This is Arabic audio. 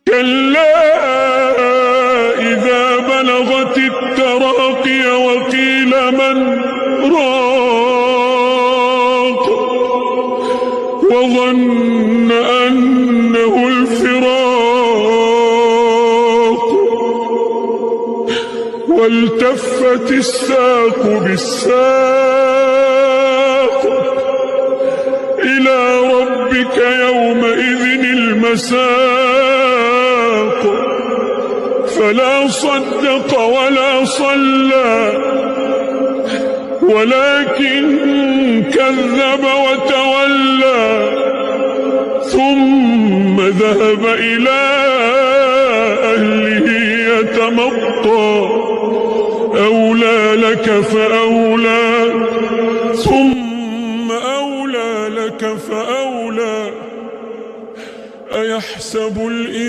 كلا إذا بلغت التراقي وقيل من راق وظن أنه الفراق والتفت الساق بالساق إلى ربك يومئذ المساق فلا صدق ولا صلى ولكن كذب وتولى ثم ذهب إلى أهله يتمطى أولى لك فأولى ثم أولى لك فأولى أيحسب الإنسان